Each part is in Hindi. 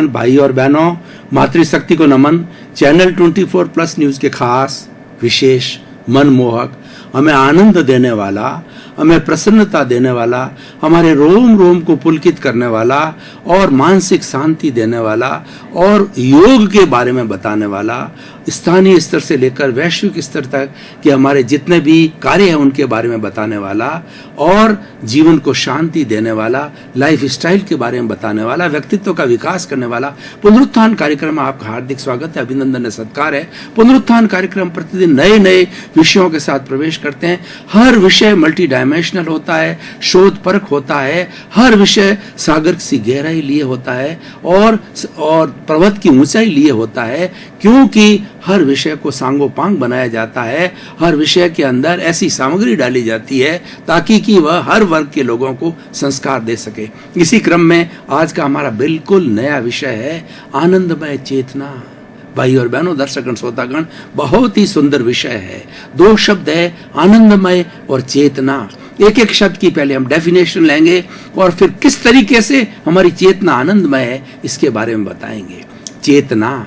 भाई और बहनों, मातृशक्ति को नमन। चैनल 24+ न्यूज के खास, विशेष, मनमोहक, हमें आनंद देने वाला, हमें प्रसन्नता देने वाला, हमारे रोम रोम को पुलकित करने वाला और मानसिक शांति देने वाला और योग के बारे में बताने वाला, स्थानीय स्तर से लेकर वैश्विक स्तर तक के हमारे जितने भी कार्य हैं उनके बारे में बताने वाला और जीवन को शांति देने वाला, लाइफ स्टाइल के बारे में बताने वाला, व्यक्तित्व का विकास करने वाला पुनरुत्थान कार्यक्रम में आपका हार्दिक स्वागत है, अभिनंदन है, सत्कार है। पुनरुत्थान कार्यक्रम प्रतिदिन नए नए विषयों के साथ प्रवेश करते हैं। हर विषय मल्टी डायमेंशनल होता है, शोध परख होता है, हर विषय सागर की गहराई लिए होता है और पर्वत की ऊंचाई लिए होता है, क्योंकि हर विषय को सांगोपांग बनाया जाता है। हर विषय के अंदर ऐसी सामग्री डाली जाती है ताकि कि वह हर वर्ग के लोगों को संस्कार दे सके। इसी क्रम में आज का हमारा बिल्कुल नया विषय है आनंदमय चेतना। भाई और बहनों, दर्शकगण, श्रोतागण, बहुत ही सुंदर विषय है। दो शब्द है, आनंदमय और चेतना। एक एक शब्द की पहले हम डेफिनेशन लेंगे और फिर किस तरीके से हमारी चेतना आनंदमय है इसके बारे में बताएंगे। चेतना,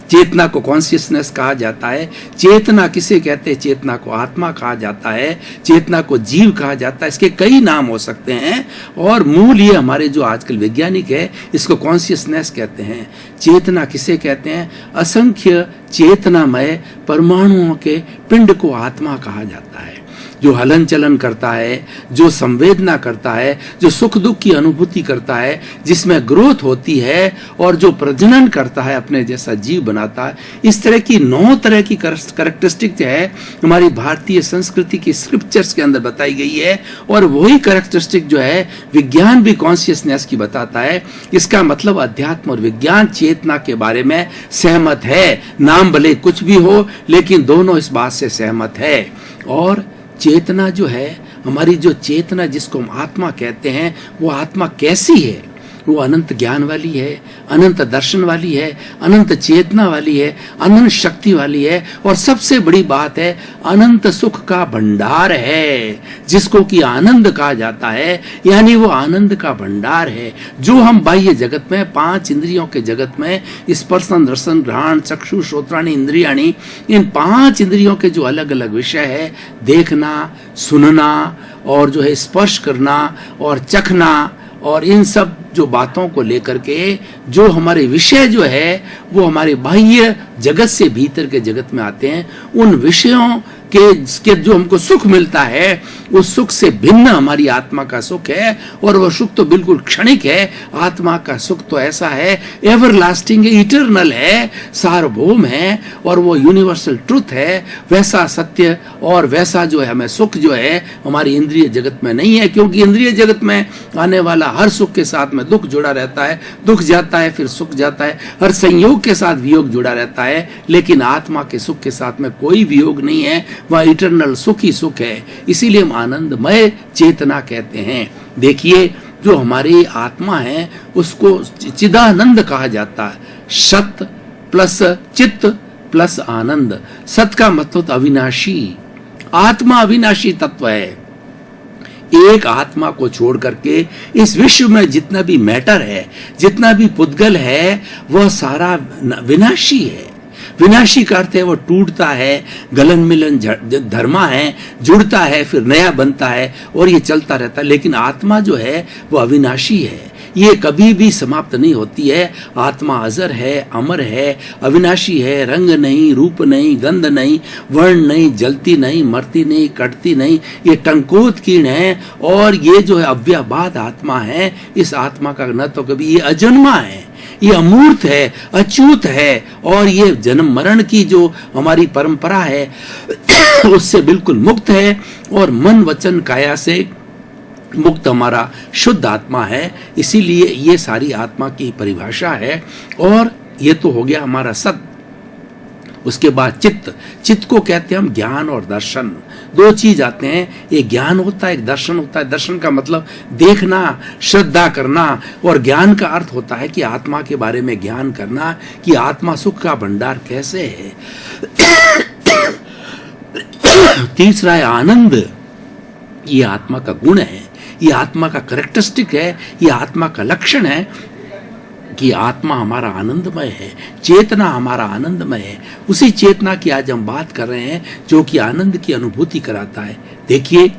चेतना को कॉन्शियसनेस कहा जाता है। चेतना किसे कहते हैं? चेतना को आत्मा कहा जाता है, चेतना को जीव कहा जाता है। इसके कई नाम हो सकते हैं और मूल ये हमारे जो आजकल वैज्ञानिक है इसको कॉन्शियसनेस कहते हैं। चेतना किसे कहते हैं? असंख्य चेतनामय परमाणुओं के पिंड को आत्मा कहा जाता है, जो हलन चलन करता है, जो संवेदना करता है, जो सुख दुख की अनुभूति करता है, जिसमें ग्रोथ होती है और जो प्रजनन करता है, अपने जैसा जीव बनाता है। इस तरह की 9 तरह की कैरेक्टरिस्टिक है हमारी भारतीय संस्कृति की स्क्रिप्चर्स के अंदर बताई गई है और वही कैरेक्टरिस्टिक जो है विज्ञान भी कॉन्शियसनेस की बताता है। इसका मतलब अध्यात्म और विज्ञान चेतना के बारे में सहमत है। नाम भले कुछ भी हो लेकिन दोनों इस बात से सहमत है। और चेतना जो है, हमारी जो चेतना जिसको हम आत्मा कहते हैं, वो आत्मा कैसी है? वो अनंत ज्ञान वाली है, अनंत दर्शन वाली है, अनंत चेतना वाली है, अनंत शक्ति वाली है और सबसे बड़ी बात है अनंत सुख का भंडार है, जिसको कि आनंद कहा जाता है। यानी वो आनंद का भंडार है जो हम बाह्य जगत में, 5 इंद्रियों के जगत में, स्पर्शन, रसन, घ्राण, चक्षु, श्रोत्राणि, इंद्रियाणि, इन 5 इंद्रियों के जो अलग अलग विषय है, देखना, सुनना और जो है स्पर्श करना और चखना और इन सब जो बातों को लेकर के जो हमारे विषय जो है वो हमारे बाह्य जगत से भीतर के जगत में आते हैं, उन विषयों के जो हमको सुख मिलता है उस सुख से भिन्न हमारी आत्मा का सुख है और वह सुख तो बिल्कुल क्षणिक है। आत्मा का सुख तो ऐसा है, एवरलास्टिंग है, इटरनल है, सार्वभौम है और वो यूनिवर्सल ट्रुथ है। वैसा सत्य और वैसा जो है हमें सुख जो है हमारी इंद्रिय जगत में नहीं है, क्योंकि इंद्रिय जगत में आने वाला हर सुख के साथ में दुख जुड़ा रहता है, दुख जाता है फिर सुख जाता है, हर संयोग के साथ वियोग जुड़ा रहता है, लेकिन आत्मा के सुख के साथ में कोई वियोग नहीं है, वह इटरनल सुख ही सुख है। इसीलिए हम आनंदमय चेतना कहते हैं। देखिए, जो हमारी आत्मा है उसको चिदानंद कहा जाता है। सत प्लस चित्त प्लस आनंद। सत का मतलब अविनाशी, आत्मा अविनाशी तत्व है। एक आत्मा को छोड़ करके इस विश्व में जितना भी मैटर है, जितना भी पुद्गल है, वह सारा विनाशी है। विनाशी का अर्थ है वो टूटता है, गलन मिलन धर्मा है, जुड़ता है, फिर नया बनता है और ये चलता रहता है। लेकिन आत्मा जो है वो अविनाशी है, ये कभी भी समाप्त नहीं होती है। आत्मा अजर है, अमर है, अविनाशी है, रंग नहीं, रूप नहीं, गंध नहीं, वर्ण नहीं, जलती नहीं, मरती नहीं, कटती नहीं, ये टंकोत कीर्ण है और ये जो है अव्ययबाद आत्मा है। इस आत्मा का न तो कभी ये अजन्मा है, ये अमूर्त है, अच्युत है और ये जन्म मरण की जो हमारी परंपरा है उससे बिल्कुल मुक्त है और मन वचन काया से मुक्त हमारा शुद्ध आत्मा है। इसीलिए ये सारी आत्मा की परिभाषा है। और ये तो हो गया हमारा सत। उसके बाद चित्त। चित्त को कहते हैं हम ज्ञान और दर्शन। 2 चीज आते हैं, एक ज्ञान होता है, एक दर्शन होता है। दर्शन का मतलब देखना, श्रद्धा करना और ज्ञान का अर्थ होता है कि आत्मा के बारे में ज्ञान करना कि आत्मा सुख का भंडार कैसे है। तीसरा है आनंद। ये आत्मा का गुण है, ये आत्मा का कैरेक्टरिस्टिक है, ये आत्मा का लक्षण है। कि आत्मा हमारा आनंदमय है, चेतना हमारा आनंदमय है। उसी चेतना की आज हम बात कर रहे हैं जो कि आनंद की अनुभूति कराता है। देखिए,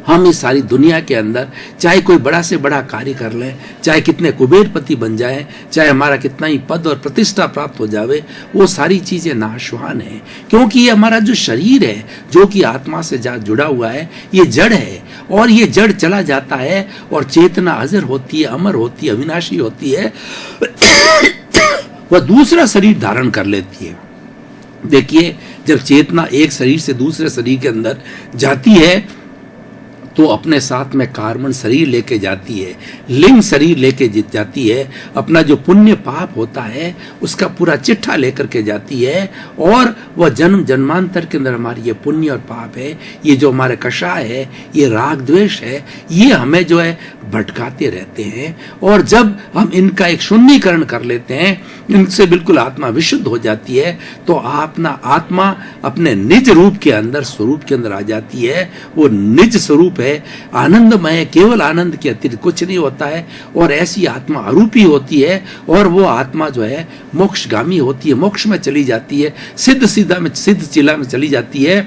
हम इस सारी दुनिया के अंदर चाहे कोई बड़ा से बड़ा कार्य कर लें, चाहे कितने कुबेरपति बन जाएं, चाहे हमारा कितना ही पद और प्रतिष्ठा प्राप्त हो जावे, वो सारी चीजें नाशवान हैं, क्योंकि ये हमारा जो शरीर है जो कि आत्मा से जुड़ा हुआ है, ये जड़ है और ये जड़ चला जाता है और चेतना अजर होती है, अमर होती है, अविनाशी होती है। वह दूसरा शरीर धारण कर लेती है। देखिए, जब चेतना एक शरीर से दूसरे शरीर के अंदर जाती है तो अपने साथ में कार्बन शरीर लेके जाती है, लिंग शरीर लेके जाती है, अपना जो पुण्य पाप होता है उसका पूरा चिट्ठा लेकर के जाती है। और वह जन्म जन्मांतर के अंदर हमारी ये पुण्य और पाप है, ये जो हमारे कषाय है, ये राग द्वेष है, ये हमें जो है भटकाते रहते हैं। और जब हम इनका एक शून्यीकरण कर लेते हैं, इनसे बिल्कुल आत्मा विशुद्ध हो जाती है, तो आत्मा अपने निज रूप के अंदर, स्वरूप के अंदर आ जाती है। वो निज स्वरूप है, आनंदमय, केवल आनंद के अतिरिक्त कुछ नहीं होता है। और ऐसी आत्मा अरूपी होती है और वो आत्मा जो है मोक्षगामी होती है, मोक्ष में चली जाती है, सिद्ध चिला में चली जाती है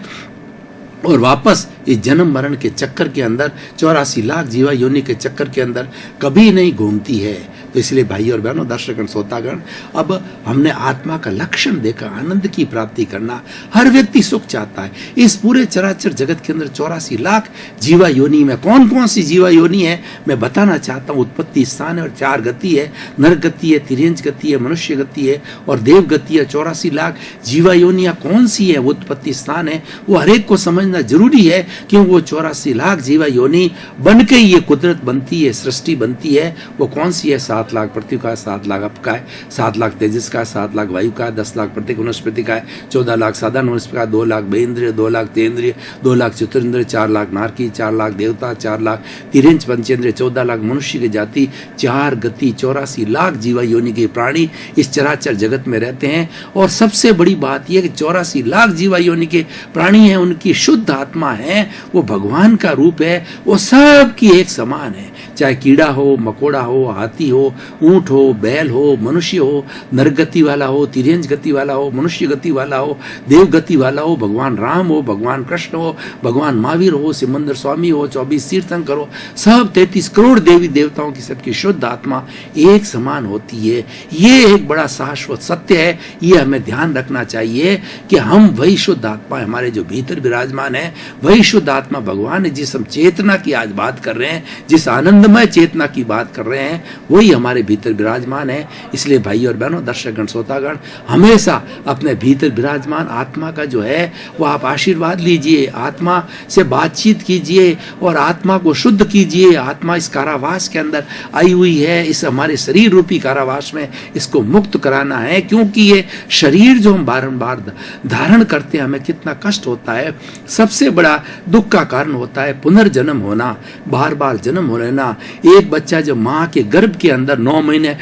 और वापस इस जन्म मरण के चक्कर के अंदर, 84 लाख जीवा योनि के चक्कर के अंदर कभी नहीं घूमती है। तो इसलिए भाई और बहनों, दर्शकगण, श्रोतागण, अब हमने आत्मा का लक्षण देखा, आनंद की प्राप्ति करना। हर व्यक्ति सुख चाहता है। इस पूरे चराचर जगत के अंदर 84 लाख जीवा योनि में कौन कौन सी जीवा योनि है मैं बताना चाहता हूँ। उत्पत्ति स्थान है और 4 गति है, नर गति है, तिर्यंच गति है, मनुष्य गति है और देव गति है। 84 लाख जीवा योनियां कौन सी है, वो उत्पत्ति स्थान है, वो हरेक को समझना जरूरी है, क्यों वो 84 लाख जीवा योनि बन के ये कुदरत बनती है, सृष्टि बनती है। वो कौन सी है? 7 लाख पृथ्वी का, 7 लाख अप का है, 7 लाख तेजस का, 7 लाख वायु का, 10 लाख प्रत्येक वनस्पति का है, 14 लाख साधारण वनस्पति का, 2 लाख बेन्द्रिय, 2 लाख तेन्द्रिय, 2 लाख चतुरेंद्रिय, 4 लाख नारकी, 4 लाख देवता, 4 लाख तिर्यंच पंचेंद्रिय, 14 लाख मनुष्य की जाति, 4 गति, 84 लाख जीवा योनि के प्राणी इस चराचर जगत में रहते हैं। और सबसे बड़ी बात यह कि 84 लाख जीवा योनि के प्राणी हैं, उनकी शुद्ध आत्मा है, वो भगवान का रूप है, वो सब की एक समान है। चाहे कीड़ा हो, मकोड़ा हो, हाथी हो, ऊंट हो, बैल हो, मनुष्य हो, नरगति वाला हो, तिर्यंच गति वाला हो, मनुष्य गति वाला हो, देव गति वाला हो, भगवान राम हो, भगवान कृष्ण हो, भगवान महावीर हो, सिमंदर स्वामी हो, 24 तीर्थंकर हो, सब 33 करोड़ देवी देवताओं की सबकी शुद्ध आत्मा एक समान होती है। ये एक बड़ा शाश्वत सत्य है। ये हमें ध्यान रखना चाहिए कि हम वही शुद्ध आत्मा, हमारे जो भीतर विराजमान है वही शुद्ध आत्मा भगवान है। जिस हम चेतना की आज बात कर रहे हैं, जिस आनंदमय चेतना की बात कर रहे हैं, वही हमारे भीतर विराजमान है। इसलिए भाई और बहनों, दर्शकगण, श्रोतागण, हमेशा अपने भीतर विराजमान आत्मा का जो है वो आप आशीर्वाद लीजिए, आत्मा से बातचीत कीजिए और आत्मा को शुद्ध कीजिए। आत्मा इस कारावास के अंदर आई हुई है, इस हमारे शरीर रूपी कारावास में इसको मुक्त कराना है, क्योंकि ये शरीर जो हम बारंबार धारण करते हैं, हमें कितना कष्ट होता है। सबसे बड़ा दुख का कारण होता है पुनर्जन्म होना, बार बार जन्म हो लेना। एक बच्चा जब माँ के गर्भ के अंदर 9 महीने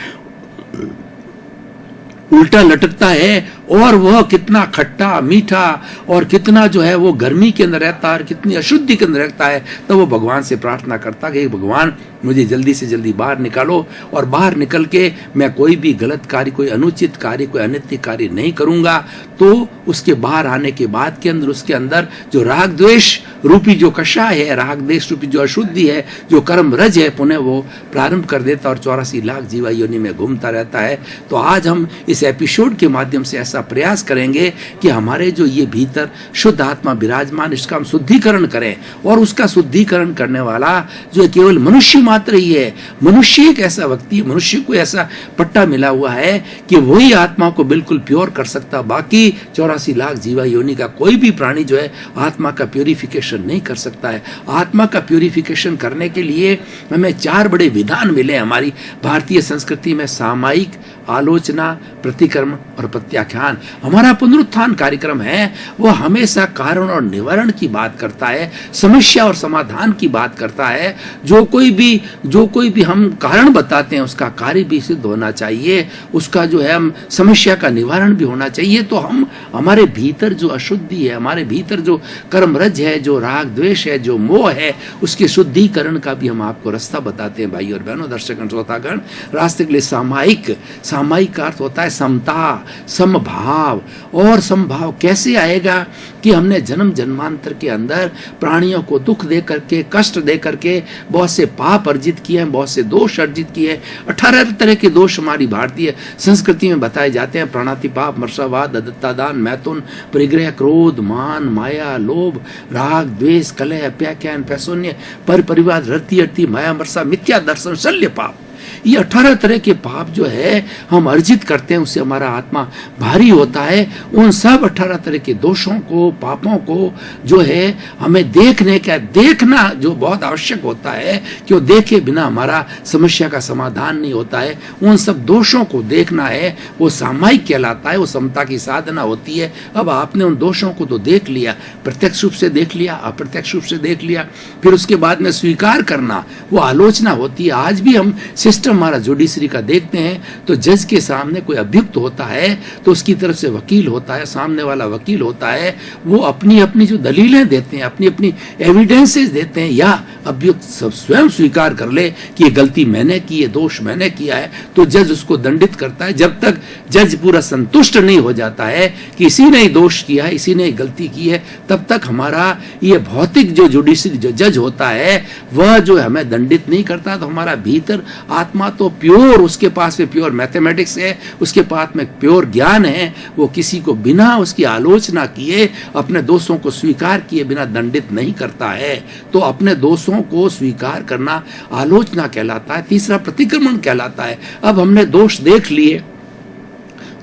उल्टा लटकता है और वह कितना खट्टा मीठा और कितना जो है वो गर्मी के अंदर रहता है और कितनी अशुद्धि के अंदर रहता है, तो वो भगवान से प्रार्थना करता कि भगवान मुझे जल्दी से जल्दी बाहर निकालो और बाहर निकल के मैं कोई भी गलत कार्य, कोई अनुचित कार्य, कोई अनैतिक कार्य नहीं करूंगा। तो उसके बाहर आने के बाद के अंदर उसके अंदर जो राग द्वेष रूपी जो कषाय है, राग द्वेष रूपी जो अशुद्धि है, जो कर्म रज है, पुनः वो प्रारंभ कर देता और 84 लाख जीवा योनि में घूमता रहता है। तो आज हम इस एपिसोड के माध्यम से ऐसा प्रयास करेंगे कि हमारे जो ये भीतर शुद्ध आत्मा विराजमान, इसका हम शुद्धिकरण करें। और उसका शुद्धिकरण करने वाला जो केवल मनुष्य मात्र ही है। मनुष्य एक ऐसा व्यक्ति, मनुष्य को ऐसा पट्टा मिला हुआ है कि वही आत्मा को बिल्कुल प्योर कर सकता, बाकी 84 लाख जीवा योनि का कोई भी प्राणी जो है आत्मा का प्योरिफिकेशन नहीं कर सकता है। आत्मा का प्योरिफिकेशन करने के लिए हमें 4 बड़े विधान मिले हमारी भारतीय संस्कृति में: सामायिक, आलोचना, प्रतिक्रम और प्रत्याख्यान। हमारा पुनरुत्थान कार्यक्रम है वो हमेशा कारण और निवारण की बात करता है, समस्या और समाधान की बात करता है। जो कोई भी हम कारण बताते हैं उसका कार्य भी सिद्ध होना चाहिए, उसका जो है हम समस्या का निवारण भी होना चाहिए। तो हम हमारे भीतर जो अशुद्धि है, हमारे भीतर जो कर्मरज है, जो राग द्वेष है, जो मोह है, उसके शुद्धिकरण का भी हम आपको रास्ता बताते हैं भाई और बहनों, दर्शकगण, श्रोतागण। रास्ते के लिए सामायिक का अर्थ होता है समता, समभाव। और समभाव कैसे आएगा कि हमने जन्म जन्मांतर के अंदर प्राणियों को दुख दे करके, कष्ट दे करके बहुत से पाप अर्जित किए हैं, बहुत से दोष अर्जित किए हैं। 18 तरह के दोष हमारी भारतीय संस्कृति में बताए जाते हैं। प्राणातिपात, मर्षावाद, अदत्तादान, मैथुन, परिग्रह, क्रोध, मान, माया, लोभ, राग, द्वेष, कलह, अप्याख्यान, पैशून्य, पर परिवार, रति अति, माया, मर्षा, मिथ्या दर्शन, शल्य पाप। ये 18 तरह के पाप जो है हम अर्जित करते हैं, उससे हमारा आत्मा भारी होता है। उन सब 18 तरह के दोषों को, पापों को जो है हमें देखना जो बहुत आवश्यक होता है, कि वो देखे बिना हमारा समस्या का समाधान नहीं होता है। उन सब दोषों को देखना है, वो सामायिक कहलाता है, वो समता की साधना होती है। अब आपने उन दोषों को तो देख लिया, प्रत्यक्ष रूप से देख लिया, अप्रत्यक्ष रूप से देख लिया, फिर उसके बाद में स्वीकार करना, वो आलोचना होती है। आज भी हम सिस्टम हमारा जुडिशरी का देखते हैं, तो जज के सामने कोई अभियुक्त होता है तो उसकी तरफ से वकील होता है, सामने वाला वकील होता है, वो अपनी अपनी जो दलीलें देते हैं, अपनी अपनी एविडेंसेस देते हैं, या अभियुक्त सब स्वयं स्वीकार कर ले कि ये गलती मैंने की, ये दोष मैंने किया है, तो जज उसको दंडित करता है। जब तक जज पूरा संतुष्ट नहीं हो जाता है कि इसी ने दोष किया है, इसी ने गलती की है, तब तक हमारा ये भौतिक जो जुडिशरी जो जज होता है वह जो हमें दंडित नहीं करता। तो हमारा भीतर आत्मा तो प्योर, उसके पास में प्योर मैथमेटिक्स है, उसके पास में प्योर ज्ञान है, वो किसी को बिना उसकी आलोचना किए, अपने दोषों को स्वीकार किए बिना दंडित नहीं करता है। तो अपने दोषों को स्वीकार करना आलोचना कहलाता है। तीसरा प्रतिक्रमण कहलाता है। अब हमने दोष देख लिए,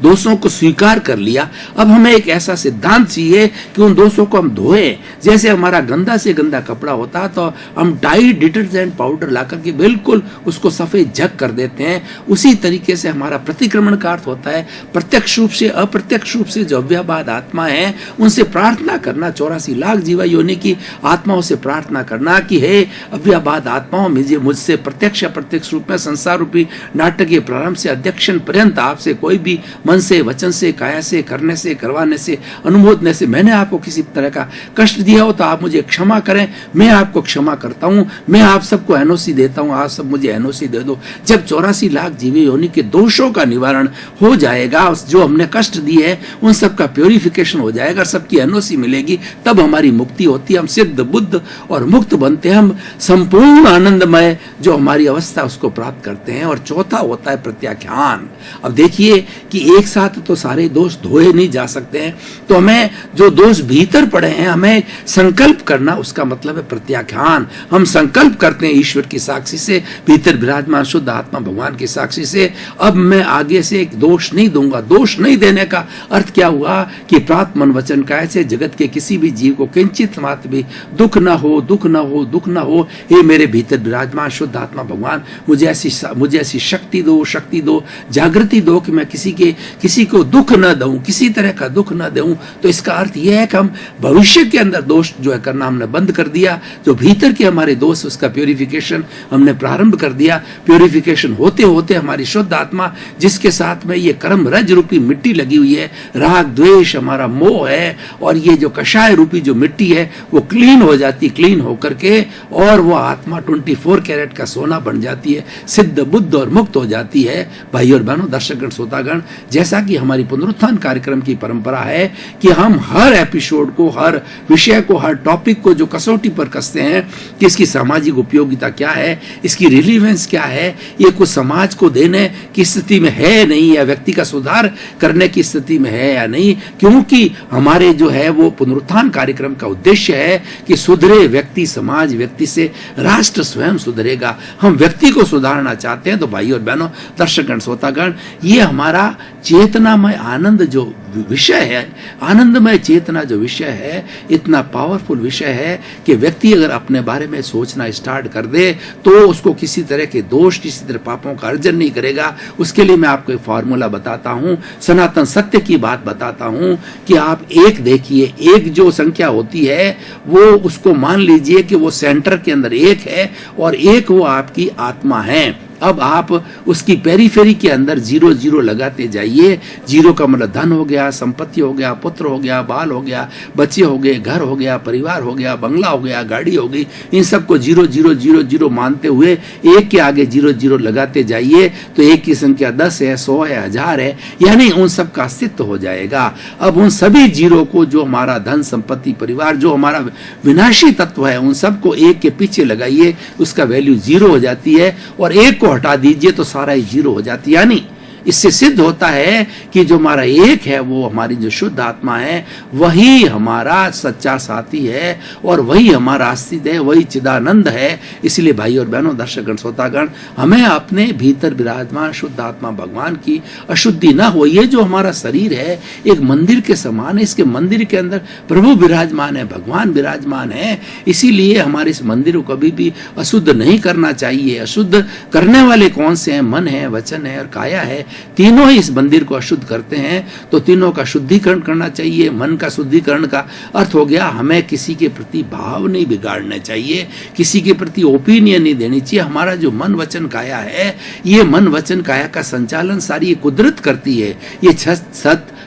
दोषों को स्वीकार कर लिया, अब हमें एक ऐसा सिद्धांत चाहिए कि उन दोषों को हम धोएं। जैसे हमारा गंदा से गंदा कपड़ा होता है तो हम डाई डिटर्जेंट पाउडर ला करके बिल्कुल उसको सफेद झक कर देते हैं, उसी तरीके से हमारा प्रतिक्रमण का अर्थ होता है प्रत्यक्ष रूप से, अप्रत्यक्ष रूप से जो अव्ययवाद आत्मा है उनसे प्रार्थना करना, 84 लाख जीवा योनि की आत्माओं से प्रार्थना करना कि हे अव्ययवाद आत्माओं, मुझसे प्रत्यक्ष अप्रत्यक्ष रूप में संसार रूपी नाटक के प्रारंभ से अध्यक्षण पर्यंत आपसे कोई भी मन से, वचन से, काया से, करने से, करवाने से, अनुमोदने से मैंने आपको किसी तरह का कष्ट दिया हो तो आप मुझे क्षमा करें, मैं आपको क्षमा करता हूं, मैं आप सबको एनओसी देता हूं, आप सब मुझे एनओसी दे दो। जब 84 लाख जीवी योनि के दोषों का निवारण हो जाएगा, जो हमने कष्ट दिए है उन सब का प्योरिफिकेशन हो जाएगा, सबकी एनओसी मिलेगी, तब हमारी मुक्ति होती है, हम सिद्ध, बुद्ध और मुक्त बनते हैं, हम संपूर्ण आनंदमय जो हमारी अवस्था उसको प्राप्त करते हैं। और चौथा होता है प्रत्याख्यान। अब देखिए कि एक साथ तो सारे दोष धोए नहीं जा सकते हैं, तो हमें जो दोष भीतर पड़े हैं हमें संकल्प करना, उसका मतलब है प्रत्याख्यान। हम संकल्प करते हैं ईश्वर की साक्षी से, भीतर विराजमान शुद्ध आत्मा भगवान की साक्षी से, अब मैं आगे से एक दोष नहीं दूंगा। दोष नहीं देने का अर्थ क्या हुआ कि प्राप्त मन वचन काया से जगत के किसी भी जीव को किंचित मात्र भी दुख न हो, दुख न हो, दुख न हो। हे मेरे भीतर विराजमान शुद्ध आत्मा भगवान, मुझे ऐसी शक्ति दो, जागृति दो कि मैं किसी को दुख न दूं, किसी तरह का दुख न दूं। तो इसका अर्थ यह है कि हम भविष्य के अंदर दोष जो है करना हमने बंद कर दिया, जो भीतर के हमारे दोष उसका प्योरिफिकेशन हमने प्रारंभ कर दिया। प्योरिफिकेशन होते होते हमारी शुद्ध आत्मा, जिसके साथ में ये कर्म रज रूपी मिट्टी लगी हुई है, राग द्वेष हमारा मोह है, और ये जो कषाय रूपी जो मिट्टी है वो क्लीन हो जाती, क्लीन होकर के, और वो आत्मा 24 कैरेट का सोना बन जाती है, सिद्ध, बुद्ध और मुक्त हो जाती है। भाई और बहनों, दर्शकगण, श्रोतागण, जैसा कि हमारी पुनरुत्थान कार्यक्रम की परंपरा है कि हम हर एपिसोड को, हर विषय को, हर टॉपिक को जो कसौटी पर कसते हैं कि इसकी सामाजिक उपयोगिता क्या है, इसकी रिलीवेंस क्या है, ये कुछ समाज को देने की स्थिति में है नहीं, या व्यक्ति का सुधार करने की स्थिति में है या नहीं, क्योंकि हमारे जो है वो पुनरुत्थान कार्यक्रम का उद्देश्य है कि सुधरे व्यक्ति, समाज, व्यक्ति से राष्ट्र स्वयं सुधरेगा। हम व्यक्ति को सुधारना चाहते हैं। तो भाई और बहनों, दर्शकगण, श्रोतागण, ये हमारा चेतनामय आनंद जो विषय है, आनंदमय चेतना जो विषय है, इतना पावरफुल विषय है कि व्यक्ति अगर अपने बारे में सोचना स्टार्ट कर दे तो उसको किसी तरह के दोष, किसी तरह पापों का अर्जन नहीं करेगा। उसके लिए मैं आपको एक फॉर्मूला बताता हूं, सनातन सत्य की बात बताता हूं कि आप एक देखिए, एक जो संख्या होती है वो उसको मान लीजिए कि वो सेंटर के अंदर एक है और एक वो आपकी आत्मा है। अब आप उसकी पेरीफेरी के अंदर जीरो जीरो लगाते जाइए। जीरो का मतलब धन हो गया, संपत्ति हो गया, पुत्र हो गया, बाल हो गया, बच्चे हो गए, घर हो गया, परिवार हो गया, बंगला हो गया, गाड़ी हो गई। इन सबको जीरो जीरो जीरो जीरो मानते हुए एक के आगे जीरो जीरो लगाते जाइए तो एक की संख्या 10 है, 100 है, 1000 है, यानी उन सब का अस्तित्व हो जाएगा। अब उन सभी जीरो को, जो हमारा धन, संपत्ति, परिवार, जो हमारा विनाशी तत्व है, उन सबको एक के पीछे लगाइए, उसका वैल्यू जीरो हो जाती है, और एक को हटा दीजिए तो सारा ही जीरो हो जाती है। यानी इससे सिद्ध होता है कि जो हमारा एक है, वो हमारी जो शुद्ध आत्मा है, वही हमारा सच्चा साथी है और वही हमारा अस्तित्व है, वही चिदानंद है। इसलिए भाई और बहनों, दर्शकगण, श्रोतागण, हमें अपने भीतर विराजमान शुद्ध आत्मा भगवान की अशुद्धि ना हो। ये जो हमारा शरीर है एक मंदिर के समान है, इसके मंदिर के अंदर प्रभु विराजमान है, भगवान विराजमान है। इसीलिए हमारे इस मंदिर को कभी भी अशुद्ध नहीं करना चाहिए। अशुद्ध करने वाले कौन से हैं? मन है, वचन है और काया है। तीनों ही इस मंदिर को अशुद्ध करते हैं, तो तीनों का शुद्धिकरण करना चाहिए। मन का शुद्धिकरण का अर्थ हो गया, हमें किसी के प्रति भाव नहीं बिगाड़ना चाहिए, किसी के प्रति ओपिनियन नहीं देनी चाहिए। हमारा जो मन, वचन, काया है, ये मन, वचन, काया का संचालन सारी ये कुदरत करती है। ये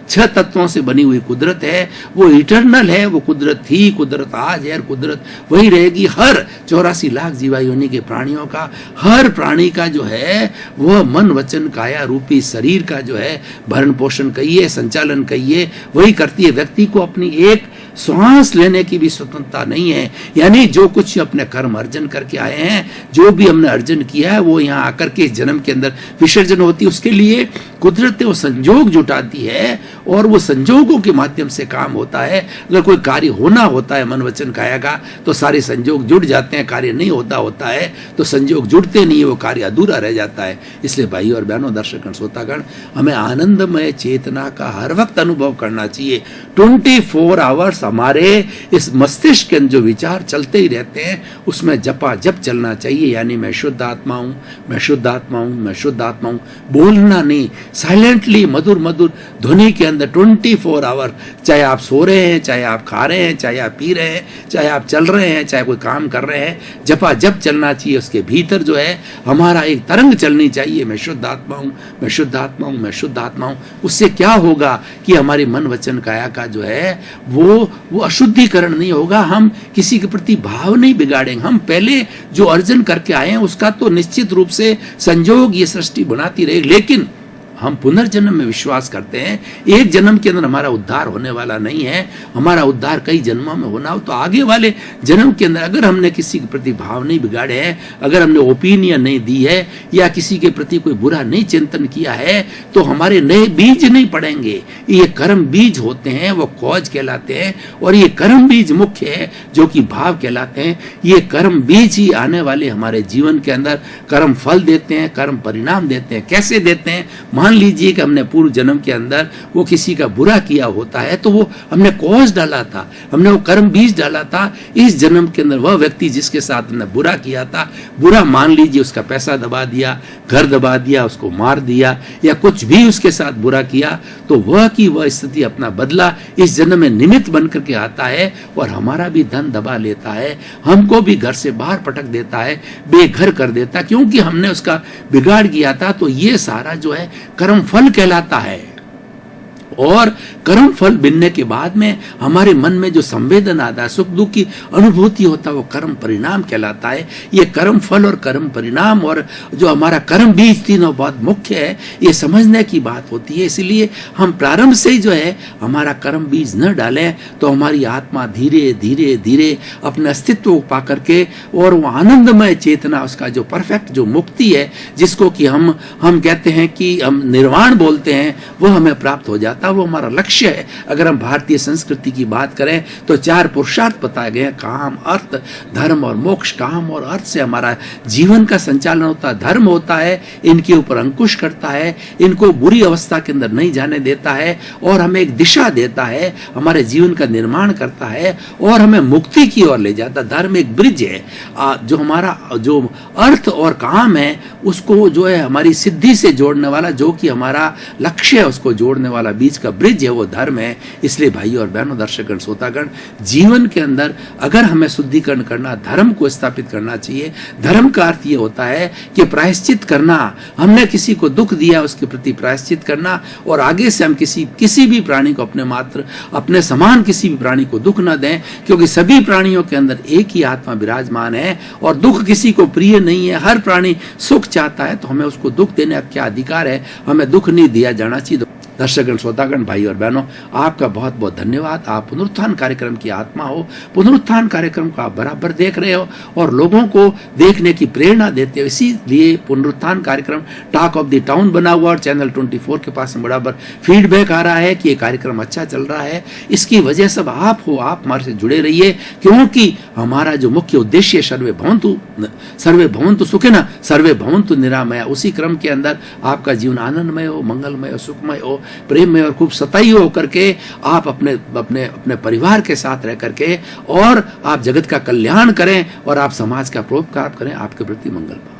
छह तत्वों से बनी हुई कुदरत है, वो इटर्नल है। वो कुदरत थी, कुदरत आज है और कुदरत वही रहेगी। हर 84 लाख जीवा योनि के प्राणियों का, हर प्राणी का जो है वह मन, वचन, काया रूपी शरीर का जो है भरण पोषण कहिए, संचालन कहिए, वही करती है। व्यक्ति को अपनी एक श्वास लेने की भी स्वतंत्रता नहीं है। यानी जो कुछ अपने कर्म अर्जन करके आए हैं, जो भी हमने अर्जन किया है, वो यहाँ आकर के जन्म के अंदर विसर्जन होती है। उसके लिए कुदरत वो संजोग जुटाती है और वो संजोगों के माध्यम से काम होता है। अगर कोई कार्य होना होता है मन, वचन, काया का, तो सारे संजोग जुड़ जाते हैं। कार्य नहीं होता है तो संजोग जुड़ते नहीं है, वो कार्य अधूरा रह जाता है। इसलिए भाई और बहनों, दर्शकगण, श्रोतागण, हमें आनंदमय चेतना का हर वक्त अनुभव करना चाहिए। 24 आवर्स हमारे इस मस्तिष्क के जो विचार चलते ही रहते हैं, उसमें जपा जप चलना चाहिए। यानी मैं शुद्ध आत्मा हूँ, मैं शुद्ध आत्मा हूँ, मैं शुद्ध आत्मा हूँ। बोलना नहीं, साइलेंटली मधुर मधुर ध्वनि के अंदर 24 आवर, चाहे आप सो रहे हैं, चाहे आप खा रहे हैं, चाहे आप पी रहे हैं, चाहे आप चल रहे हैं, चाहे कोई काम कर रहे हैं, जपा जप चलना चाहिए। उसके भीतर जो है हमारा एक तरंग चलनी चाहिए, मैं शुद्ध आत्मा हूँ, मैं शुद्ध आत्मा हूँ, मैं शुद्ध आत्मा हूँ। उससे क्या होगा कि हमारी मन, वचन, काया का जो है वो अशुद्धिकरण नहीं होगा। हम किसी के प्रति भाव नहीं बिगाड़ेंगे। हम पहले जो अर्जन करके आए हैं उसका तो निश्चित रूप से संजोग ये सृष्टि बनाती रहेगी, लेकिन हम पुनर्जन्म में विश्वास करते हैं। एक जन्म के अंदर हमारा उद्धार होने वाला नहीं है। हमारा उद्धार कई जन्मों में होना हो तो आगे वाले जन्म के अंदर अगर हमने किसी के प्रति भाव नहीं बिगाड़े हैं, अगर हमने ओपिनियन नहीं दी है या किसी के प्रति कोई बुरा नहीं चिंतन किया है, तो हमारे नए बीज नहीं पड़ेंगे। ये कर्म बीज होते हैं, वो कॉज कहलाते हैं, और ये कर्म बीज मुख्य है जो कि भाव कहलाते हैं। ये कर्म बीज ही आने वाले हमारे जीवन के अंदर कर्म फल देते हैं, कर्म परिणाम देते हैं। कैसे देते हैं? मान लीजिए कि हमने पूर्व जन्म के अंदर वो किसी का बुरा किया होता है, तो वो हमने कॉज डाला था, हमने वो कर्म बीज डाला था। इस जन्म के अंदर वह व्यक्ति जिसके साथ हमने बुरा किया था, बुरा मान लीजिए उसका पैसा दबा दिया, घर दबा दिया, उसको मार दिया या कुछ भी उसके साथ बुरा किया, तो वह की वह स्थिति अपना बदला इस जन्म में निमित्त बन करके आता है और हमारा भी धन दबा लेता है, हमको भी घर से बाहर पटक देता है, बेघर कर देता है, क्योंकि हमने उसका बिगाड़ किया था। तो ये सारा जो है कर्म फल कहलाता है। और कर्म फल मिलने के बाद में हमारे मन में जो संवेदना आता है, सुख दुख की अनुभूति होता है, वो कर्म परिणाम कहलाता है। ये कर्म फल और कर्म परिणाम और जो हमारा कर्म बीज तीनों बहुत मुख्य है, ये समझने की बात होती है। इसलिए हम प्रारंभ से ही जो है हमारा कर्म बीज न डालें तो हमारी आत्मा धीरे धीरे धीरे अपने अस्तित्व को पा करके और वो आनंदमय चेतना, उसका जो परफेक्ट जो मुक्ति है, जिसको कि हम कहते हैं कि हम निर्वाण बोलते हैं, वो हमें प्राप्त हो जाता है। वो हमारा लक्ष्य है। अगर हम भारतीय संस्कृति की बात करें तो 4 पुरुषार्थ बताए गए हैं, काम, अर्थ, धर्म और मोक्ष। काम और अर्थ से हमारा जीवन का संचालन होता है। धर्म होता है, इनके ऊपर अंकुश करता है, इनको बुरी अवस्था के अंदर नहीं जाने देता है और हमें एक दिशा देता है, हमारे जीवन का निर्माण करता है और हमें मुक्ति की ओर ले जाता है। धर्म एक ब्रिज है। जो हमारा जो अर्थ और काम है उसको जो है हमारी सिद्धि से जोड़ने वाला, जो कि हमारा लक्ष्य है, उसको जोड़ने वाला बीच बीच का ब्रिज है वो धर्म है। इसलिए भाइयों और बहनों, दर्शकगण, श्रोतागण, जीवन के अंदर अगर हमें शुद्धिकरण करना, धर्म को स्थापित करना चाहिए। धर्म का अर्थ ये होता है कि प्रायश्चित करना, हमने किसी को दुख दिया उसके प्रति प्रायश्चित करना, और आगे से हम किसी भी प्राणी को अपने समान किसी भी प्राणी को दुख न दें, क्योंकि सभी प्राणियों के अंदर एक ही आत्मा विराजमान है और दुख किसी को प्रिय नहीं है। हर प्राणी सुख चाहता है, तो हमें उसको दुख देने का क्या अधिकार है? हमें दुख नहीं दिया जाना चाहिए। दर्शकगण, श्रोतागण, भाई और बहनों, आपका बहुत बहुत धन्यवाद। आप पुनरुत्थान कार्यक्रम की आत्मा हो। पुनरुत्थान कार्यक्रम को आप बराबर देख रहे हो और लोगों को देखने की प्रेरणा देते हो। इसीलिए पुनरुत्थान कार्यक्रम टॉक ऑफ द टाउन बना हुआ और चैनल 24 के पास बराबर फीडबैक आ रहा है कि ये कार्यक्रम अच्छा चल रहा है। इसकी वजह सब आप हो। आप हमारे से जुड़े रहिए, क्योंकि हमारा जो मुख्य उद्देश्य सर्वे भवन्तु सुखिनः सर्वे भवन्तु निरामया, उसी क्रम के अंदर आपका जीवन आनंदमय हो, मंगलमय हो, सुखमय हो, प्रेम में और खूब सताई हो करके आप अपने परिवार के साथ रह करके और आप जगत का कल्याण करें और आप समाज का परोपकार करें। आपके प्रति मंगल।